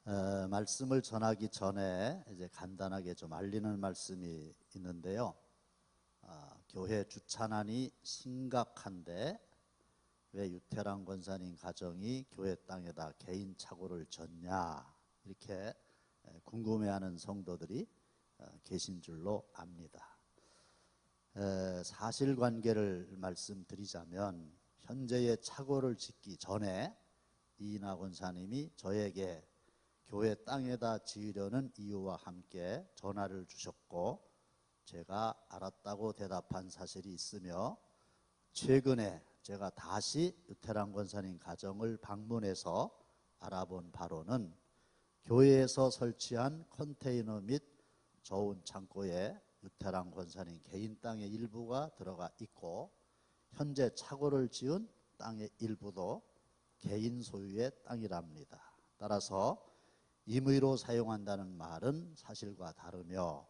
말씀을 전하기 전에 이제 간단하게 좀 알리는 말씀이 있는데요. 교회 주차난이 심각한데 왜 유태랑 권사님 가정이 교회 땅에다 개인 착오를 졌냐, 이렇게 궁금해하는 성도들이 계신 줄로 압니다. 사실관계를 말씀드리자면 현재의 착오를 짓기 전에 이인하 권사님이 저에게 교회 땅에다 지으려는 이유와 함께 전화를 주셨고, 제가 알았다고 대답한 사실이 있으며, 최근에 제가 다시 유태랑 권사님 가정을 방문해서 알아본 바로는 교회에서 설치한 컨테이너 및 저온 창고에 유태랑 권사님 개인 땅의 일부가 들어가 있고, 현재 착오를 지은 땅의 일부도 개인 소유의 땅이랍니다. 따라서 임의로 사용한다는 말은 사실과 다르며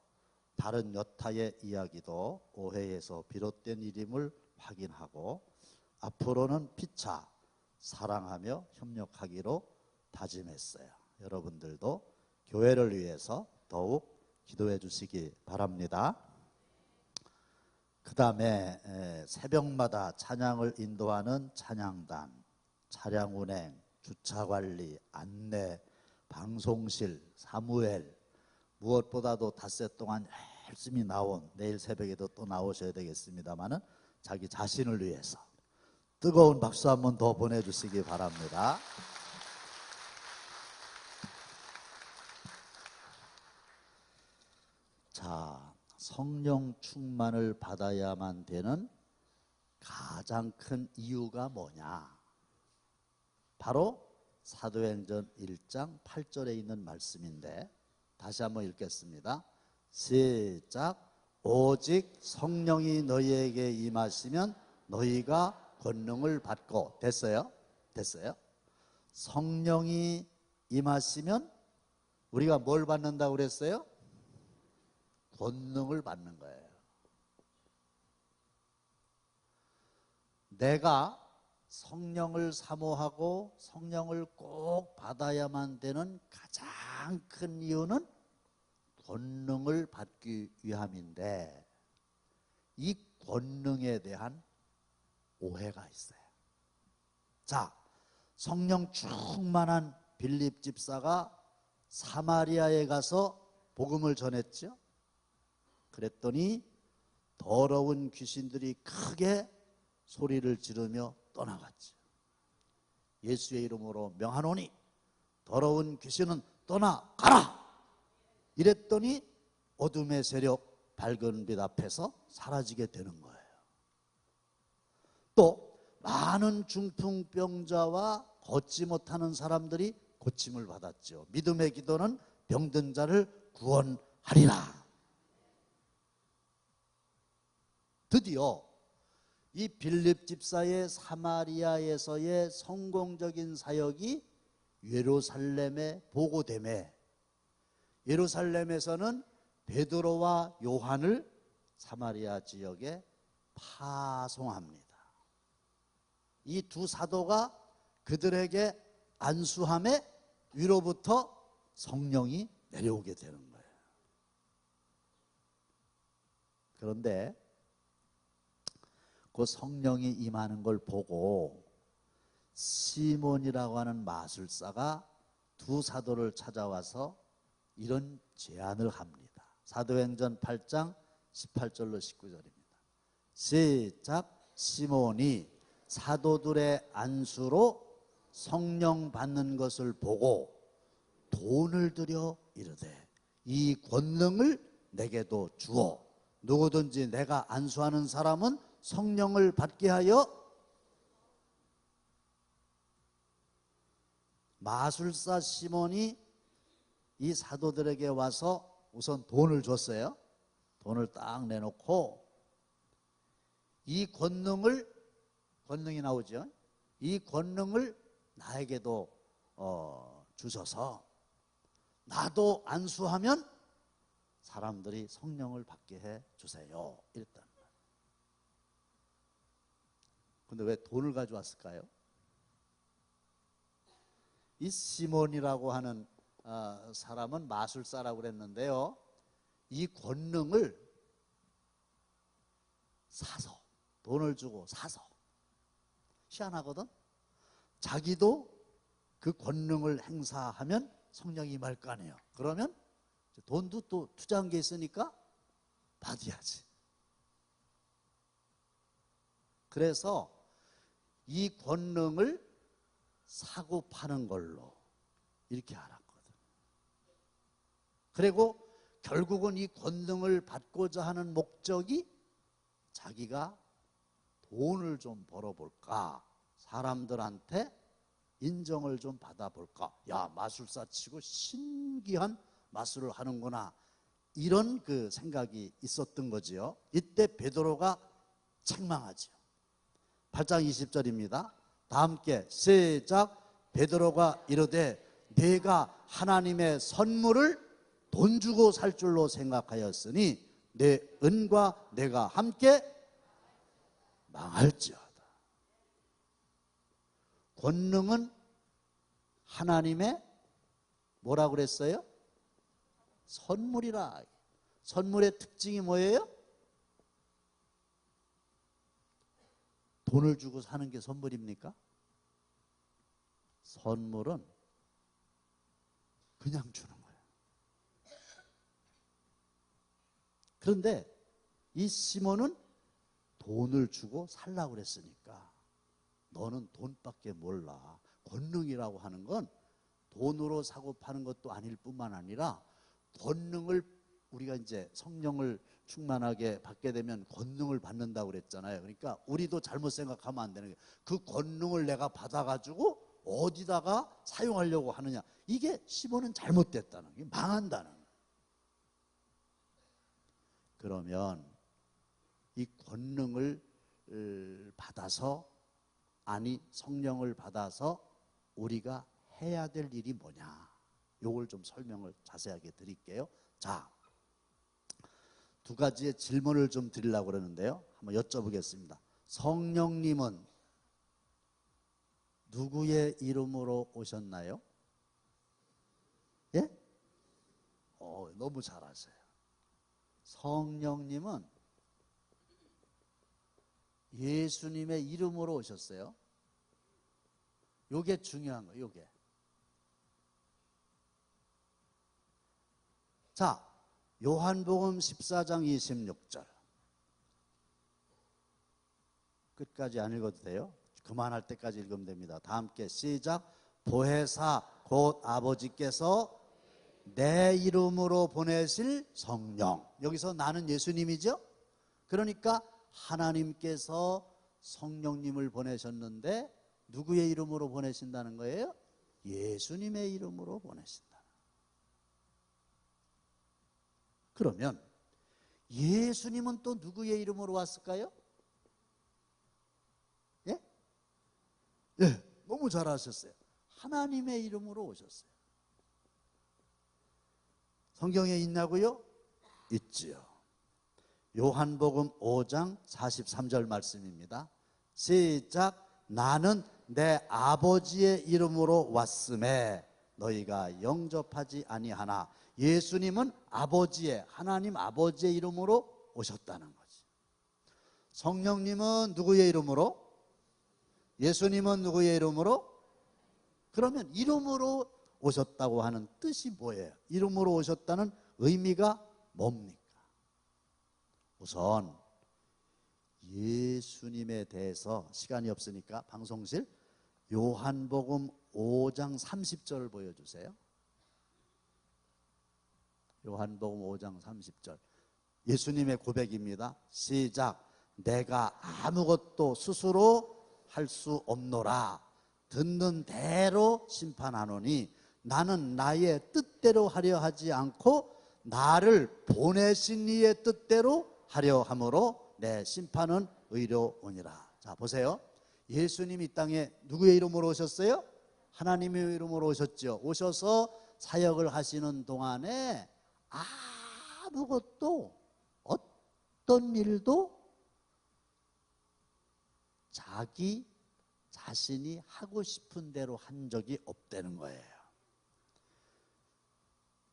다른 여타의 이야기도 오해에서 비롯된 일임을 확인하고, 앞으로는 피차 사랑하며 협력하기로 다짐했어요. 여러분들도 교회를 위해서 더욱 기도해 주시기 바랍니다. 그 다음에 새벽마다 찬양을 인도하는 찬양단, 차량 운행, 주차관리, 안내, 방송실, 사무엘, 무엇보다도 닷새 동안 열심히 나온, 내일 새벽에도 또 나오셔야 되겠습니다마는 자기 자신을 위해서 뜨거운 박수 한번 더 보내주시기 바랍니다. 자, 성령 충만을 받아야만 되는 가장 큰 이유가 뭐냐? 바로 사도행전 1장 8절에 있는 말씀인데, 다시 한번 읽겠습니다. 시작. 오직 성령이 너희에게 임하시면 너희가 권능을 받고. 됐어요? 성령이 임하시면 우리가 뭘 받는다고 그랬어요? 권능을 받는 거예요. 내가 성령을 사모하고 성령을 꼭 받아야만 되는 가장 큰 이유는 권능을 받기 위함인데, 이 권능에 대한 오해가 있어요. 자, 성령 충만한 빌립 집사가 사마리아에 가서 복음을 전했죠. 그랬더니 더러운 귀신들이 크게 소리를 지르며 떠나갔죠. 예수의 이름으로 명하노니 더러운 귀신은 떠나가라! 이랬더니 어둠의 세력, 밝은 빛 앞에서 사라지게 되는 거예요. 또 많은 중풍병자와 걷지 못하는 사람들이 고침을 받았죠. 믿음의 기도는 병든 자를 구원하리라. 드디어 이 빌립 집사의 사마리아에서의 성공적인 사역이 예루살렘에 보고되매, 예루살렘에서는 베드로와 요한을 사마리아 지역에 파송합니다. 이 두 사도가 그들에게 안수함에 위로부터 성령이 내려오게 되는 거예요. 그런데 그 성령이 임하는 걸 보고 시몬이라고 하는 마술사가 두 사도를 찾아와서 이런 제안을 합니다. 사도행전 8장 18절로 19절입니다. 시작. 시몬이 사도들의 안수로 성령 받는 것을 보고 돈을 들여 이르되, 이 권능을 내게도 주어 누구든지 내가 안수하는 사람은 성령을 받게 하여. 마술사 시몬이 이 사도들에게 와서 우선 돈을 줬어요. 돈을 딱 내놓고 이 권능이 나오죠. 이 권능을 나에게도 주셔서 나도 안수하면 사람들이 성령을 받게 해 주세요. 이랬단 말이에요. 근데 왜 돈을 가져왔을까요? 이 시몬이라고 하는 사람은 마술사라고 그랬는데요. 이 권능을 사서, 돈을 주고 사서, 희한하거든. 자기도 그 권능을 행사하면 성령이 임할 거 아니에요. 그러면 돈도 또 투자한 게 있으니까 받아야지. 그래서 이 권능을 사고 파는 걸로 이렇게 알았거든. 그리고 결국은 이 권능을 받고자 하는 목적이 자기가 돈을 좀 벌어볼까, 사람들한테 인정을 좀 받아볼까. 야, 마술사 치고 신기한 마술을 하는구나, 이런 그 생각이 있었던 거지요. 이때 베드로가 책망하죠. 8장 20절입니다. 다 함께 시작. 베드로가 이르되 내가 하나님의 선물을 돈 주고 살 줄로 생각하였으니 내 은과 내가 함께 망할지어다. 권능은 하나님의 뭐라고 그랬어요? 선물이라. 선물의 특징이 뭐예요? 돈을 주고 사는 게 선물입니까? 선물은 그냥 주는 거예요. 그런데 이 시몬은 돈을 주고 살라고 그랬으니까 너는 돈밖에 몰라. 권능이라고 하는 건 돈으로 사고 파는 것도 아닐 뿐만 아니라 권능을 우리가 이제 성령을 충만하게 받게 되면 권능을 받는다고 그랬잖아요. 그러니까 우리도 잘못 생각하면 안 되는 게 그 권능을 내가 받아가지고 어디다가 사용하려고 하느냐. 이게 시몬은 잘못됐다는 게 망한다는 거예요. 그러면 이 권능을 받아서 아니 성령을 받아서 우리가 해야 될 일이 뭐냐. 요걸 좀 설명을 자세하게 드릴게요. 자, 두 가지의 질문을 좀 드리려고 그러는데요. 한번 여쭤보겠습니다. 성령님은 누구의 이름으로 오셨나요? 예? 너무 잘하세요. 성령님은 예수님의 이름으로 오셨어요. 요게 중요한 거예요. 요게. 자, 요한복음 14장 26절. 끝까지 안 읽어도 돼요. 그만할 때까지 읽으면 됩니다. 다 함께 시작. 보혜사 곧 아버지께서 내 이름으로 보내실 성령. 여기서 나는 예수님이죠. 그러니까 하나님께서 성령님을 보내셨는데 누구의 이름으로 보내신다는 거예요? 예수님의 이름으로 보내신다. 그러면 예수님은 또 누구의 이름으로 왔을까요? 예? 예, 너무 잘하셨어요. 하나님의 이름으로 오셨어요. 성경에 있냐고요? 있지요. 요한복음 5장 43절 말씀입니다. 시작. 나는 내 아버지의 이름으로 왔음에 너희가 영접하지 아니하나. 예수님은 아버지의, 하나님 아버지의 이름으로 오셨다는 거지. 성령님은 누구의 이름으로? 예수님은 누구의 이름으로? 그러면 이름으로 오셨다고 하는 뜻이 뭐예요? 이름으로 오셨다는 의미가 뭡니까? 우선 예수님에 대해서 시간이 없으니까 방송실 요한복음 5장 30절을 보여주세요. 요한복음 5장 30절. 예수님의 고백입니다. 시작. 내가 아무것도 스스로 할 수 없노라. 듣는 대로 심판하노니 나는 나의 뜻대로 하려 하지 않고 나를 보내신 이의 뜻대로 하려 함으로 내 심판은 의로우니라. 자, 보세요. 예수님이 이 땅에 누구의 이름으로 오셨어요? 하나님의 이름으로 오셨죠. 오셔서 사역을 하시는 동안에 아무것도 어떤 일도 자기 자신이 하고 싶은 대로 한 적이 없다는 거예요.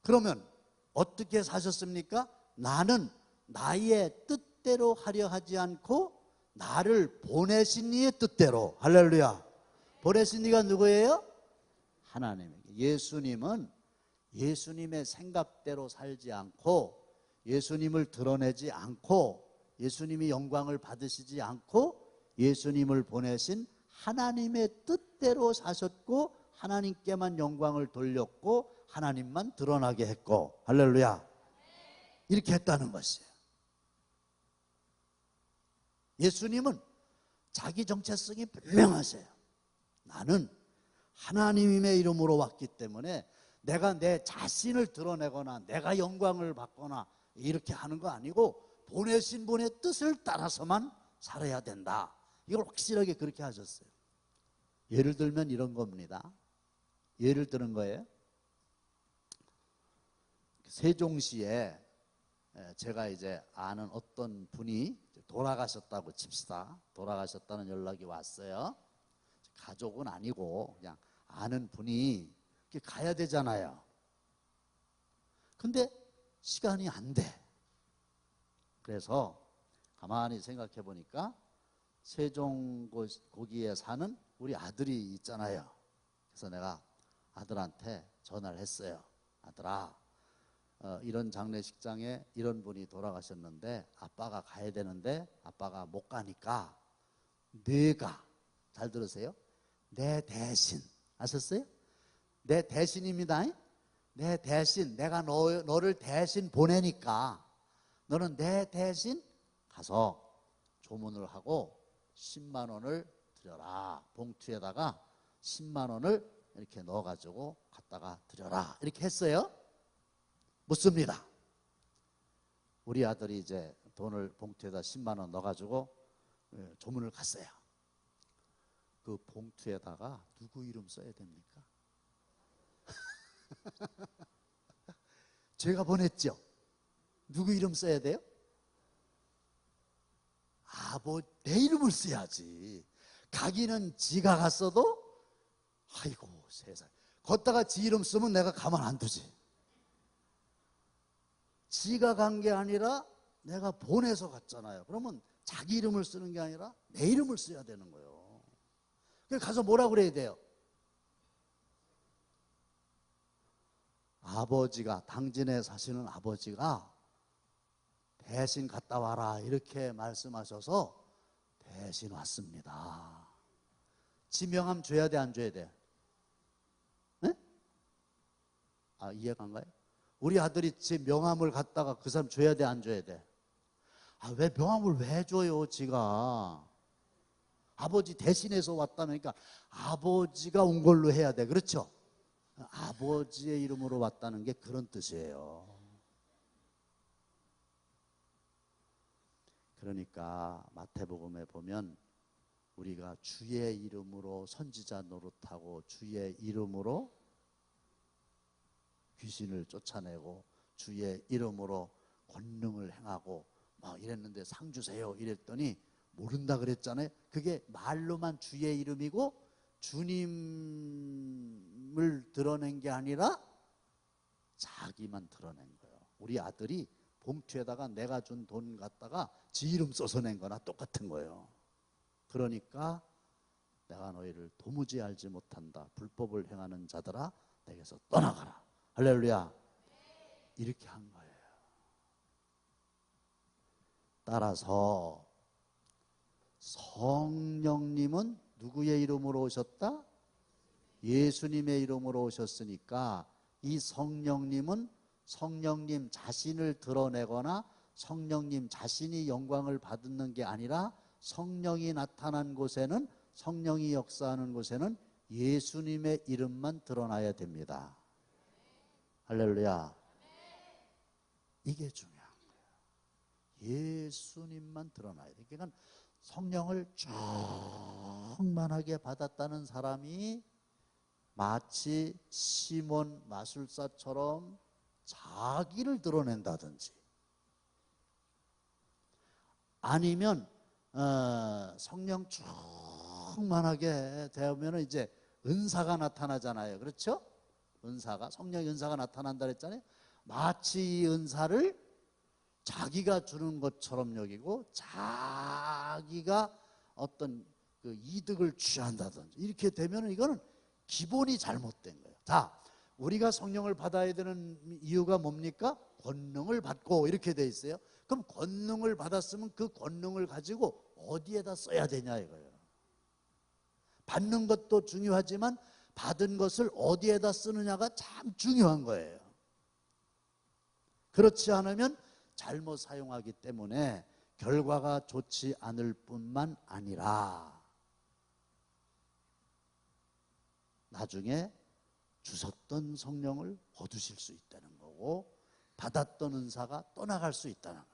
그러면 어떻게 사셨습니까? 나는 나의 뜻대로 하려 하지 않고 나를 보내신 이의 뜻대로. 할렐루야. 보내신 이가 누구예요? 하나님에게. 예수님은 예수님의 생각대로 살지 않고 예수님을 드러내지 않고 예수님이 영광을 받으시지 않고 예수님을 보내신 하나님의 뜻대로 사셨고 하나님께만 영광을 돌렸고 하나님만 드러나게 했고. 할렐루야. 이렇게 했다는 것이에요. 예수님은 자기 정체성이 분명하세요. 나는 하나님의 이름으로 왔기 때문에 내가 내 자신을 드러내거나 내가 영광을 받거나 이렇게 하는 거 아니고 보내신 분의 뜻을 따라서만 살아야 된다. 이걸 확실하게 그렇게 하셨어요. 예를 들면 이런 겁니다. 예를 드는 거예요. 세종시에 제가 이제 아는 어떤 분이 돌아가셨다고 칩시다. 돌아가셨다는 연락이 왔어요. 가족은 아니고 그냥 아는 분이 가야 되잖아요. 근데 시간이 안 돼. 그래서 가만히 생각해 보니까 세종 거기에 사는 우리 아들이 있잖아요. 그래서 내가 아들한테 전화를 했어요. 아들아, 이런 장례식장에 이런 분이 돌아가셨는데 아빠가 가야 되는데 아빠가 못 가니까 내가, 잘 들으세요, 내 대신, 아셨어요? 내 대신입니다. 내 대신, 내가 너를 대신 보내니까 너는 내 대신 가서 조문을 하고 10만 원을 드려라. 봉투에다가 10만 원을 이렇게 넣어가지고 갖다가 드려라. 이렇게 했어요. 묻습니다. 우리 아들이 이제 돈을 봉투에다 10만 원 넣어가지고 조문을 갔어요. 그 봉투에다가 누구 이름 써야 됩니까? 제가 보냈죠. 누구 이름 써야 돼요? 내 이름을 써야지. 가기는 지가 갔어도 아이고 세상, 걷다가 지 이름 쓰면 내가 가만 안 두지. 지가 간 게 아니라 내가 보내서 갔잖아요. 그러면 자기 이름을 쓰는 게 아니라 내 이름을 써야 되는 거예요. 그래서 가서 뭐라 그래야 돼요? 아버지가, 당진에 사시는 아버지가 대신 갔다 와라 이렇게 말씀하셔서 대신 왔습니다. 지 명함 줘야 돼, 안 줘야 돼? 네? 이해가 안 가요? 우리 아들이 제 명함을 갖다가 그 사람 줘야 돼, 안 줘야 돼? 왜 명함을 왜 줘요, 지가? 아버지 대신해서 왔다니까 아버지가 온 걸로 해야 돼, 그렇죠? 아버지의 이름으로 왔다는 게 그런 뜻이에요. 그러니까 마태복음에 보면 우리가 주의 이름으로 선지자 노릇하고 주의 이름으로 귀신을 쫓아내고 주의 이름으로 권능을 행하고 막 이랬는데 상 주세요 이랬더니 모른다 그랬잖아요. 그게 말로만 주의 이름이고 주님을 드러낸 게 아니라 자기만 드러낸 거예요. 우리 아들이 봉투에다가 내가 준 돈 갖다가 지 이름 써서 낸 거나 똑같은 거예요. 그러니까 내가 너희를 도무지 알지 못한다. 불법을 행하는 자들아 내게서 떠나가라. 할렐루야. 이렇게 한 거예요. 따라서 성령님은 누구의 이름으로 오셨다? 예수님의 이름으로 오셨으니까 이 성령님은 성령님 자신을 드러내거나 성령님 자신이 영광을 받는 게 아니라 성령이 나타난 곳에는, 성령이 역사하는 곳에는 예수님의 이름만 드러나야 됩니다. 할렐루야. 이게 중요한 거예요. 예수님만 드러나야 돼요. 그러니까 성령을 충만하게 받았다는 사람이 마치 시몬 마술사처럼 자기를 드러낸다든지 아니면 성령 충만하게 되면 이제 은사가 나타나잖아요. 그렇죠? 은사가, 성령의 은사가 나타난다 그랬잖아요. 마치 이 은사를 자기가 주는 것처럼 여기고 자기가 어떤 그 이득을 취한다든지 이렇게 되면 이거는 기본이 잘못된 거예요. 자, 우리가 성령을 받아야 되는 이유가 뭡니까? 권능을 받고 이렇게 돼 있어요. 그럼 권능을 받았으면 그 권능을 가지고 어디에다 써야 되냐 이거예요. 받는 것도 중요하지만 받은 것을 어디에다 쓰느냐가 참 중요한 거예요. 그렇지 않으면 잘못 사용하기 때문에 결과가 좋지 않을 뿐만 아니라 나중에 주셨던 성령을 거두실 수 있다는 거고 받았던 은사가 떠나갈 수 있다는 거예요.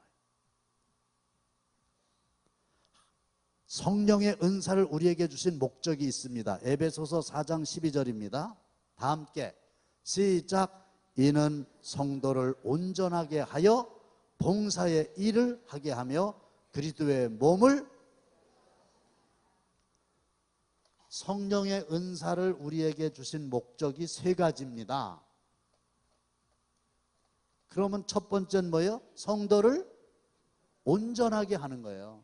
성령의 은사를 우리에게 주신 목적이 있습니다. 에베소서 4장 12절입니다. 다 함께 시작. 이는 성도를 온전하게 하여 봉사의 일을 하게 하며 그리스도의 몸을, 성령의 은사를 우리에게 주신 목적이 세 가지입니다. 그러면 첫 번째는 뭐예요? 성도를 온전하게 하는 거예요.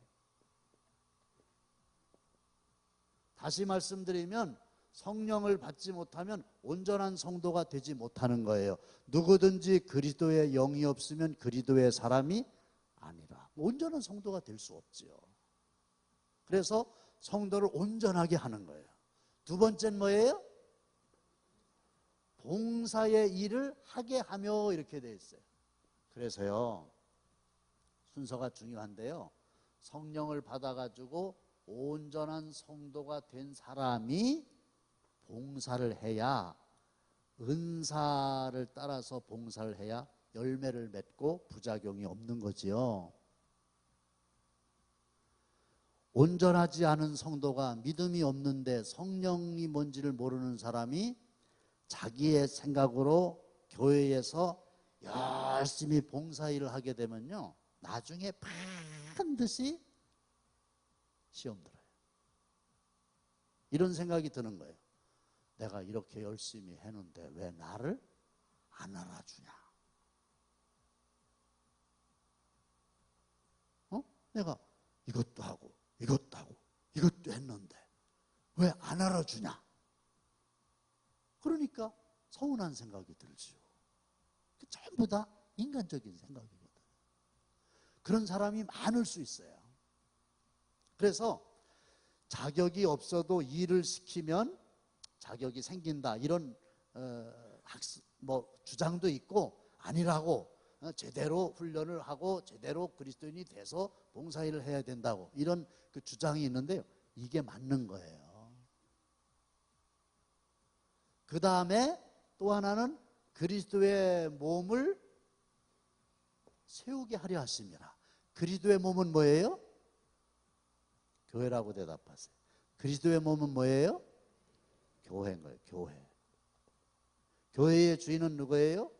다시 말씀드리면 성령을 받지 못하면 온전한 성도가 되지 못하는 거예요. 누구든지 그리스도의 영이 없으면 그리스도의 사람이 아니라. 온전한 성도가 될 수 없지요. 그래서 성도를 온전하게 하는 거예요. 두 번째는 뭐예요? 봉사의 일을 하게 하며 이렇게 되어 있어요. 그래서요, 순서가 중요한데요, 성령을 받아가지고 온전한 성도가 된 사람이 봉사를 해야, 은사를 따라서 봉사를 해야 열매를 맺고 부작용이 없는 거지요. 온전하지 않은 성도가, 믿음이 없는데 성령이 뭔지를 모르는 사람이 자기의 생각으로 교회에서 열심히 봉사일을 하게 되면요, 나중에 반드시 시험 들어요. 이런 생각이 드는 거예요. 내가 이렇게 열심히 했는데 왜 나를 안 알아주냐? 내가 이것도 하고 이것도 하고 이것도 했는데 왜 안 알아주냐? 그러니까 서운한 생각이 들지요. 전부 다 인간적인 생각이거든. 그런 사람이 많을 수 있어요. 그래서 자격이 없어도 일을 시키면 자격이 생긴다, 이런 주장도 있고, 아니라고, 제대로 훈련을 하고 제대로 그리스도인이 돼서 봉사일을 해야 된다고, 이런 그 주장이 있는데요, 이게 맞는 거예요. 그 다음에 또 하나는 그리스도의 몸을 세우게 하려 하십니다. 그리스도의 몸은 뭐예요? 교회라고 대답하세요. 그리스도의 몸은 뭐예요? 교회인 거예요. 교회. 교회의 주인은 누구예요?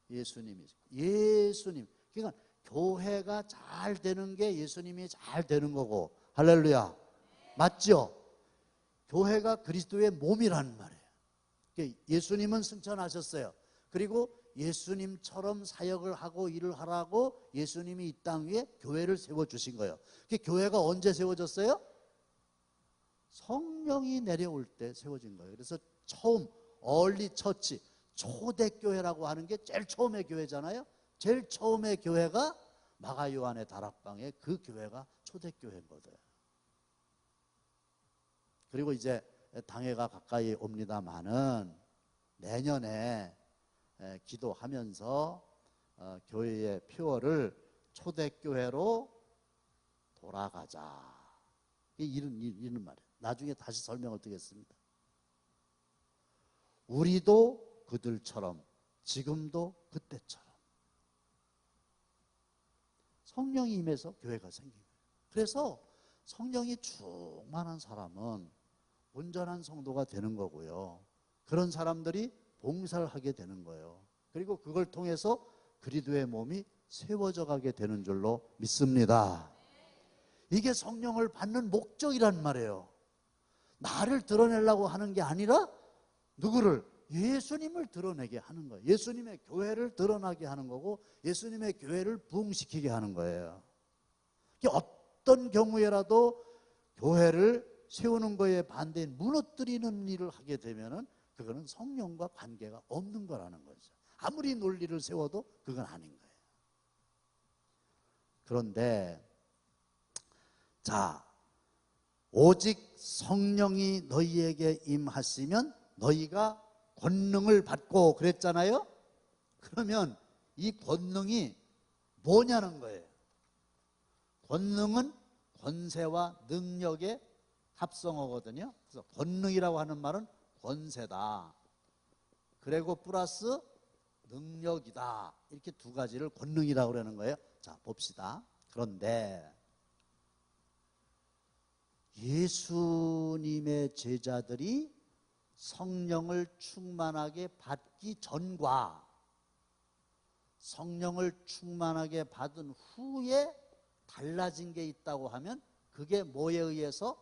예수님이죠. 예수님. 그러니까 교회가 잘 되는 게 예수님이 잘 되는 거고. 할렐루야. 맞죠? 교회가 그리스도의 몸이라는 말이에요. 그러니까 예수님은 승천하셨어요. 그리고 예수님처럼 사역을 하고 일을 하라고 예수님이 이 땅 위에 교회를 세워주신 거예요. 교회가 언제 세워졌어요? 성령이 내려올 때 세워진 거예요. 그래서 처음 얼리 처치, 초대교회라고 하는 게 제일 처음의 교회잖아요. 제일 처음의 교회가 마가 요한의 다락방에, 그 교회가 초대교회인 거예요. 그리고 이제 당회가 가까이 옵니다마는 내년에 기도하면서 교회의 표어를 초대교회로 돌아가자, 이런 말이에요. 나중에 다시 설명을 드리겠습니다. 우리도 그들처럼, 지금도 그때처럼 성령이 임해서 교회가 생긴 거예요. 그래서 성령이 충만한 사람은 온전한 성도가 되는 거고요, 그런 사람들이 봉사를 하게 되는 거예요. 그리고 그걸 통해서 그리스도의 몸이 세워져 가게 되는 줄로 믿습니다. 이게 성령을 받는 목적이란 말이에요. 나를 드러내려고 하는 게 아니라 누구를? 예수님을 드러내게 하는 거예요. 예수님의 교회를 드러나게 하는 거고 예수님의 교회를 부흥시키게 하는 거예요. 어떤 경우에라도 교회를 세우는 거에 반대인 무너뜨리는 일을 하게 되면은 그거는 성령과 관계가 없는 거라는 거죠. 아무리 논리를 세워도 그건 아닌 거예요. 그런데 자, 오직 성령이 너희에게 임하시면 너희가 권능을 받고 그랬잖아요. 그러면 이 권능이 뭐냐는 거예요. 권능은 권세와 능력의 합성어거든요. 그래서 권능이라고 하는 말은 권세다. 그리고 플러스 능력이다. 이렇게 두 가지를 권능이라고 그러는 거예요. 자, 봅시다. 그런데 예수님의 제자들이 성령을 충만하게 받기 전과 성령을 충만하게 받은 후에 달라진 게 있다고 하면 그게 뭐에 의해서?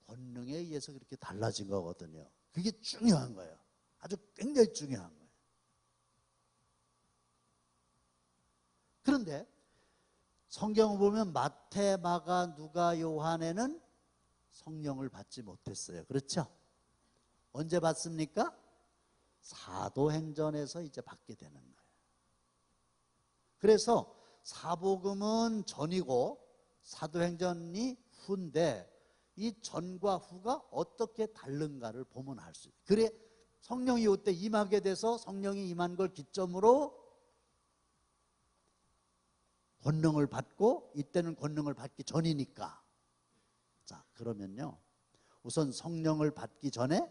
권능에 의해서 그렇게 달라진 거거든요. 그게 중요한 거예요. 아주 굉장히 중요한 거예요. 그런데 성경을 보면 마태, 마가, 누가, 요한에는 성령을 받지 못했어요. 그렇죠? 언제 받습니까? 사도행전에서 이제 받게 되는 거예요. 그래서 사복음은 전이고 사도행전이 후인데 이 전과 후가 어떻게 다른가를 보면 알 수 있어요. 그래 성령이 이때 임하게 돼서 성령이 임한 걸 기점으로 권능을 받고 이때는 권능을 받기 전이니까. 자, 그러면요. 우선 성령을 받기 전에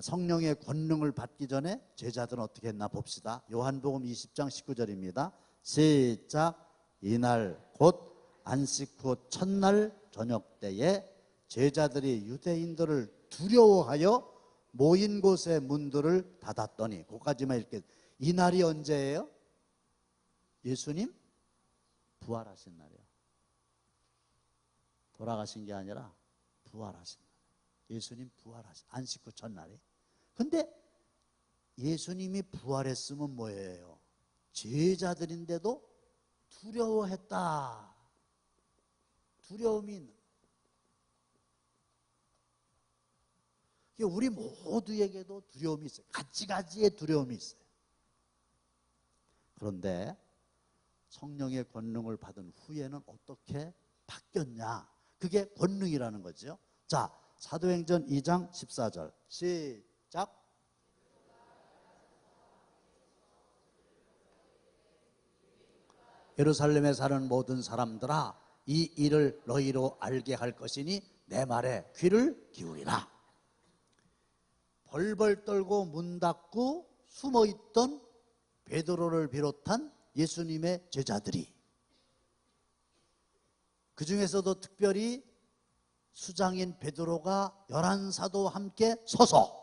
성령의 권능을 받기 전에 제자들은 어떻게 했나 봅시다. 요한복음 20장 19절입니다. 시작. 이날 곧 안식 후 첫날 저녁 때에 제자들이 유대인들을 두려워하여 모인 곳의 문들을 닫았더니, 거기까지만 이렇게. 이날이 언제예요? 예수님 부활하신 날이에요. 돌아가신 게 아니라 부활하신 날. 예수님 부활하신 안식 후 첫날이. 근데 예수님이 부활했으면 뭐예요? 제자들인데도 두려워했다. 두려움이 있는. 우리 모두에게도 두려움이 있어요. 가지가지의 두려움이 있어요. 그런데 성령의 권능을 받은 후에는 어떻게 바뀌었냐? 그게 권능이라는 거죠. 자, 사도행전 2장 14절 시작. 예루살렘에 사는 모든 사람들아, 이 일을 너희로 알게 할 것이니 내 말에 귀를 기울이라. 벌벌 떨고 문 닫고 숨어있던 베드로를 비롯한 예수님의 제자들이, 그 중에서도 특별히 수장인 베드로가 11사도와 함께 서서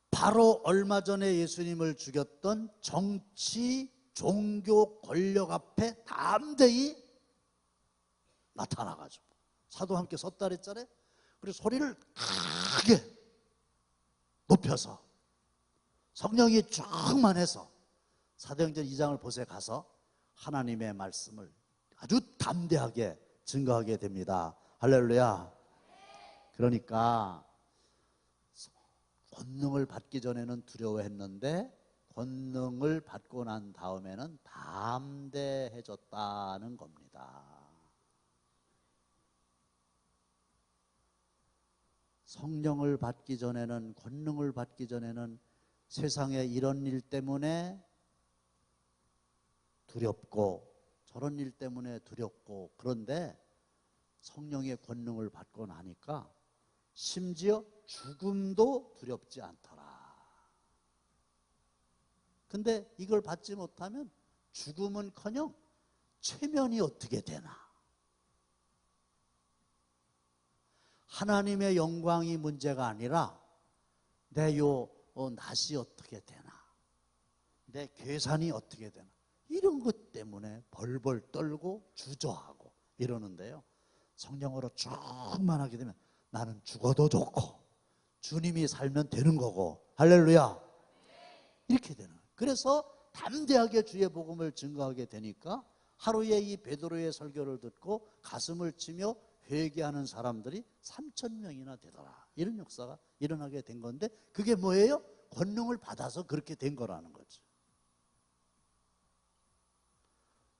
바로 얼마 전에 예수님을 죽였던 정치, 종교 권력 앞에 담대히 나타나가지고 사도와 함께 섰다 그랬잖아요. 그리고 소리를 크게 높여서 성령이 충만해서 사도행전 2장을 보세요. 가서 하나님의 말씀을 아주 담대하게 증거하게 됩니다. 할렐루야. 그러니까 권능을 받기 전에는 두려워했는데 권능을 받고 난 다음에는 담대해졌다는 겁니다. 성령을 받기 전에는, 권능을 받기 전에는 세상에 이런 일 때문에 두렵고 저런 일 때문에 두렵고, 그런데 성령의 권능을 받고 나니까 심지어 죽음도 두렵지 않더라. 근데 이걸 받지 못하면 죽음은커녕 체면이 어떻게 되나, 하나님의 영광이 문제가 아니라 내 낯이 어떻게 되나, 내 계산이 어떻게 되나, 이런 것 때문에 벌벌 떨고 주저하고 이러는데요. 성령으로 충만하게 되면 나는 죽어도 좋고 주님이 살면 되는 거고, 할렐루야, 이렇게 되는 거예요. 그래서 담대하게 주의 복음을 증거하게 되니까 하루에 이 베드로의 설교를 듣고 가슴을 치며 회개하는 사람들이 3,000명이나 되더라. 이런 역사가 일어나게 된 건데, 그게 뭐예요? 권능을 받아서 그렇게 된 거라는 거죠.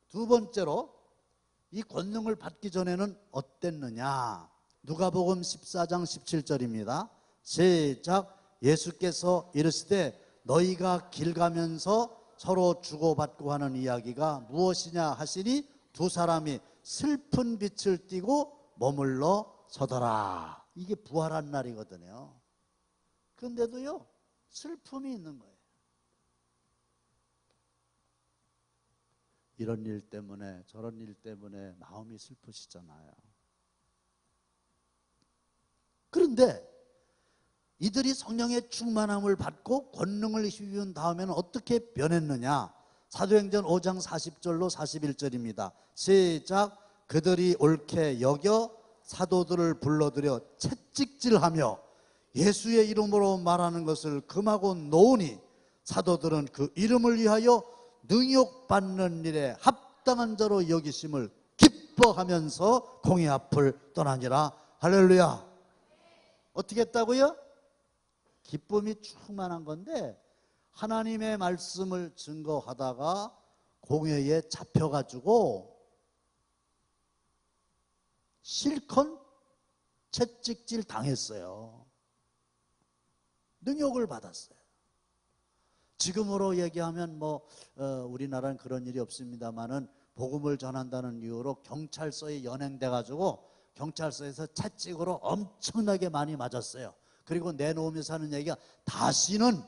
두 번째로, 이 권능을 받기 전에는 어땠느냐? 누가복음 14장 17절입니다. 시작. 예수께서 이르시되 너희가 길 가면서 서로 주고받고 하는 이야기가 무엇이냐 하시니 두 사람이 슬픈 빛을 띠고 머물러 서더라. 이게 부활한 날이거든요. 근데도요, 슬픔이 있는 거예요. 이런 일 때문에 저런 일 때문에 마음이 슬프시잖아요. 그런데 이들이 성령의 충만함을 받고 권능을 휘운 다음에는 어떻게 변했느냐? 사도행전 5장 40절로 41절입니다. 시작. 그들이 옳게 여겨 사도들을 불러들여 채찍질하며 예수의 이름으로 말하는 것을 금하고 놓으니 사도들은 그 이름을 위하여 능욕받는 일에 합당한 자로 여기심을 기뻐하면서 공의 앞을 떠나니라. 할렐루야. 어떻게 했다고요? 기쁨이 충만한 건데, 하나님의 말씀을 증거하다가 공회에 잡혀가지고 실컷 채찍질 당했어요. 능욕을 받았어요. 지금으로 얘기하면 우리나라는 그런 일이 없습니다만은 복음을 전한다는 이유로 경찰서에 연행돼 가지고 경찰서에서 채찍으로 엄청나게 많이 맞았어요. 그리고 내놓으면서 하는 얘기가 다시는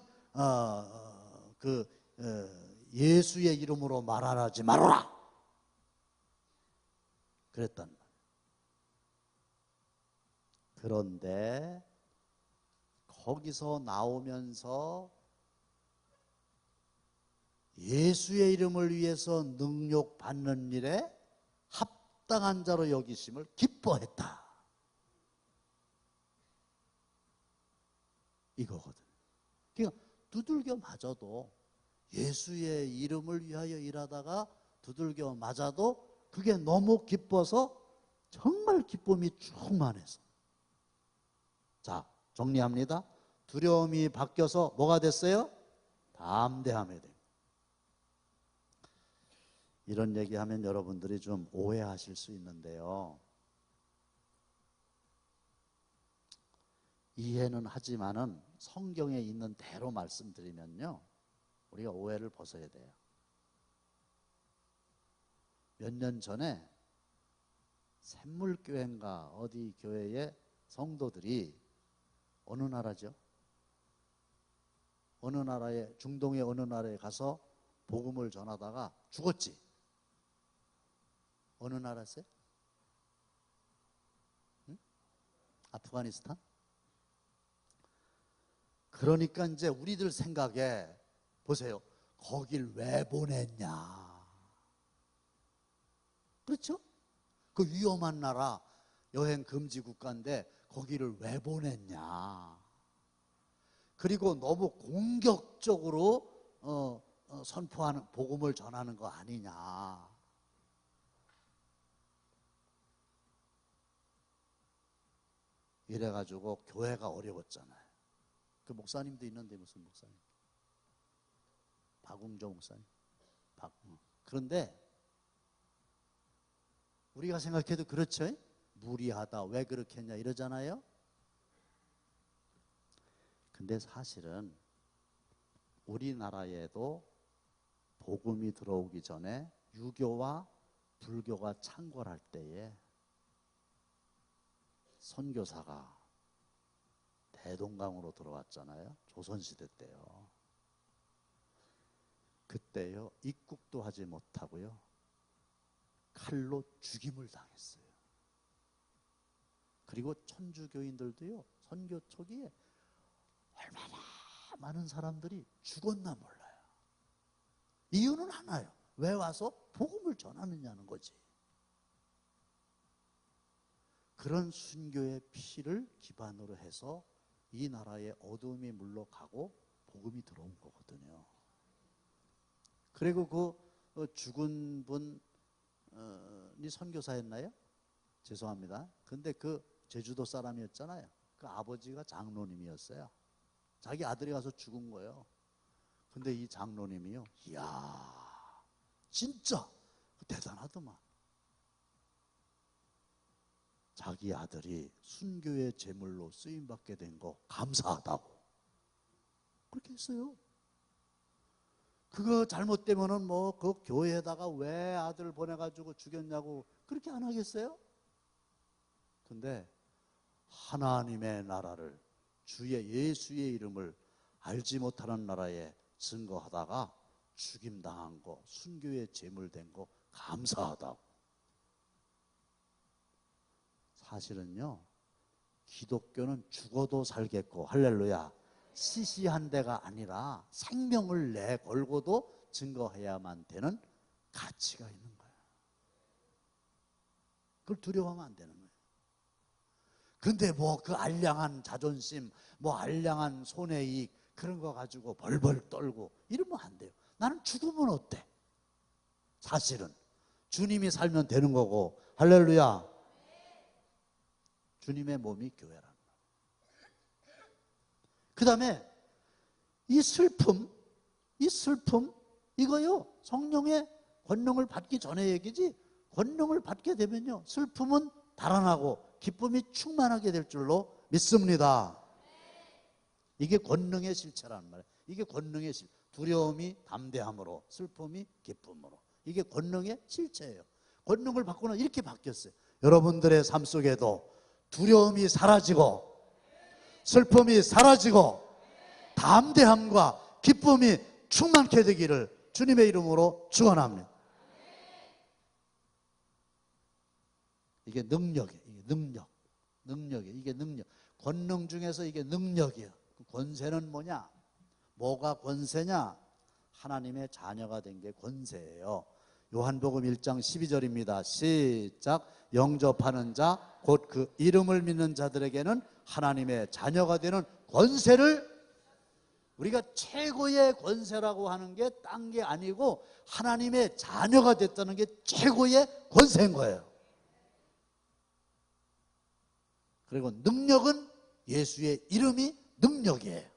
예수의 이름으로 말하지 말아라, 그랬단 말이에요. 그런데 거기서 나오면서 예수의 이름을 위해서 능욕받는 일에 합당한 자로 여기심을 기뻐했다, 이거거든. 그러니까 두들겨 맞아도, 예수의 이름을 위하여 일하다가 두들겨 맞아도 그게 너무 기뻐서 정말 기쁨이 충만해서. 자, 정리합니다. 두려움이 바뀌어서 뭐가 됐어요? 담대함이 됩니다. 이런 얘기하면 여러분들이 좀 오해하실 수 있는데요, 이해는 하지만은 성경에 있는 대로 말씀드리면요, 우리가 오해를 벗어야 돼요. 몇 년 전에 샘물교회인가 어디 교회의 성도들이, 어느 나라죠? 어느 나라에, 중동의 어느 나라에 가서 복음을 전하다가 죽었지. 어느 나라세요? 응? 아프가니스탄? 그러니까 이제 우리들 생각에 보세요. 거길 왜 보냈냐? 그렇죠? 그 위험한 나라, 여행 금지 국가인데 거기를 왜 보냈냐? 그리고 너무 공격적으로 선포하는, 복음을 전하는 거 아니냐? 이래가지고 교회가 어려웠잖아요. 그 목사님도 있는데, 무슨 목사님? 박웅조 목사님. 그런데 우리가 생각해도 그렇죠? 무리하다, 왜 그렇게 했냐 이러잖아요. 근데 사실은 우리나라에도 복음이 들어오기 전에 유교와 불교가 창궐할 때에 선교사가 대동강으로 들어왔잖아요. 조선시대 때요. 그때요, 입국도 하지 못하고요, 칼로 죽임을 당했어요. 그리고 천주교인들도요, 선교 초기에 얼마나 많은 사람들이 죽었나 몰라요. 이유는 하나요. 왜 와서 복음을 전하느냐는 거지. 그런 순교의 피를 기반으로 해서 이 나라의 어둠이 물러가고 복음이 들어온 거거든요. 그리고 그 죽은 분이 선교사였나요? 죄송합니다. 근데 그 제주도 사람이었잖아요. 그 아버지가 장로님이었어요. 자기 아들이 가서 죽은 거예요. 근데 이 장로님이요, 이야, 진짜 대단하더만. 자기 아들이 순교의 제물로 쓰임받게 된 거 감사하다고 그렇게 했어요. 그거 잘못되면은 뭐 그 교회에다가 왜 아들 보내가지고 죽였냐고 그렇게 안 하겠어요? 근데 하나님의 나라를, 주의 예수의 이름을 알지 못하는 나라에 증거하다가 죽임당한 거, 순교의 제물 된 거 감사하다고. 사실은요, 기독교는 죽어도 살겠고, 할렐루야, 시시한 데가 아니라 생명을 내걸고도 증거해야만 되는 가치가 있는 거예요. 그걸 두려워하면 안 되는 거예요. 근데 뭐 그 알량한 자존심, 뭐 알량한 손해이익 그런 거 가지고 벌벌 떨고 이러면 안 돼요. 나는 죽으면 어때? 사실은 주님이 살면 되는 거고, 할렐루야, 주님의 몸이 교회라는 거예요. 그 다음에 이 슬픔 이거요, 성령의 권능을 받기 전에 얘기지, 권능을 받게 되면요 슬픔은 달아나고 기쁨이 충만하게 될 줄로 믿습니다. 이게 권능의 실체라는 말이에요. 이게 권능의 실체. 두려움이 담대함으로, 슬픔이 기쁨으로. 이게 권능의 실체예요. 권능을 받고는 이렇게 바뀌었어요. 여러분들의 삶 속에도 두려움이 사라지고 슬픔이 사라지고 담대함과 기쁨이 충만케 되기를 주님의 이름으로 축원합니다. 이게 능력이에요. 이게 능력이에요. 이게 능력. 권능 중에서 이게 능력이에요. 권세는 뭐냐? 뭐가 권세냐? 하나님의 자녀가 된 게 권세예요. 요한복음 1장 12절입니다. 시작. 영접하는 자 곧 그 이름을 믿는 자들에게는 하나님의 자녀가 되는 권세를, 우리가 최고의 권세라고 하는 게 딴 게 아니고 하나님의 자녀가 됐다는 게 최고의 권세인 거예요. 그리고 능력은 예수의 이름이 능력이에요.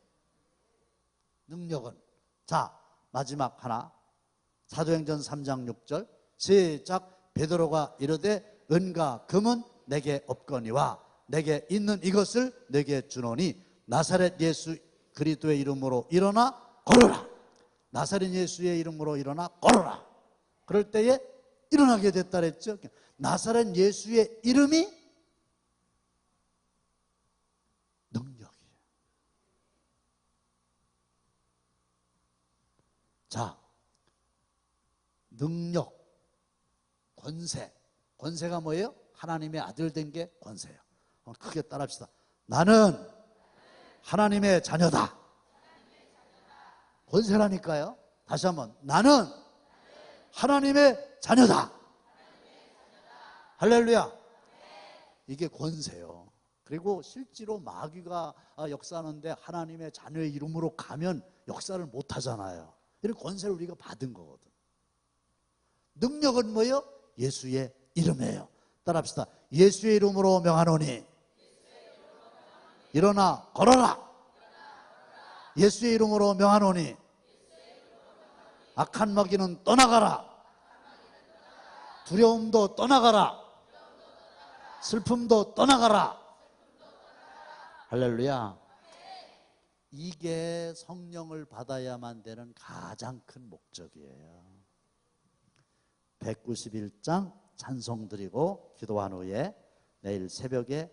능력은. 자, 마지막 하나. 사도행전 3장 6절. 시작. 베드로가 이르되 은과 금은 내게 없거니와 내게 있는 이것을 내게 주노니 나사렛 예수 그리스도의 이름으로 일어나 걸어라. 나사렛 예수의 이름으로 일어나 걸어라. 그럴 때에 일어나게 됐다 그랬죠. 나사렛 예수의 이름이 능력이에요. 자, 능력, 권세. 권세가 뭐예요? 하나님의 아들 된 게 권세예요. 크게 따라합시다. 나는 하나님의 자녀다. 권세라니까요. 다시 한번, 나는 하나님의 자녀다. 할렐루야. 이게 권세요. 그리고 실제로 마귀가 역사하는데 하나님의 자녀의 이름으로 가면 역사를 못 하잖아요. 이런 권세를 우리가 받은 거거든. 능력은 뭐예요? 예수의 이름이에요. 따라합시다. 예수의 이름으로 명하노니 일어나 걸어라. 예수의 이름으로 명하노니 악한 마귀는 떠나가라. 두려움도 떠나가라. 슬픔도 떠나가라. 할렐루야. 이게 성령을 받아야만 되는 가장 큰 목적이에요. 191장 찬송 드리고 기도한 후에 내일 새벽에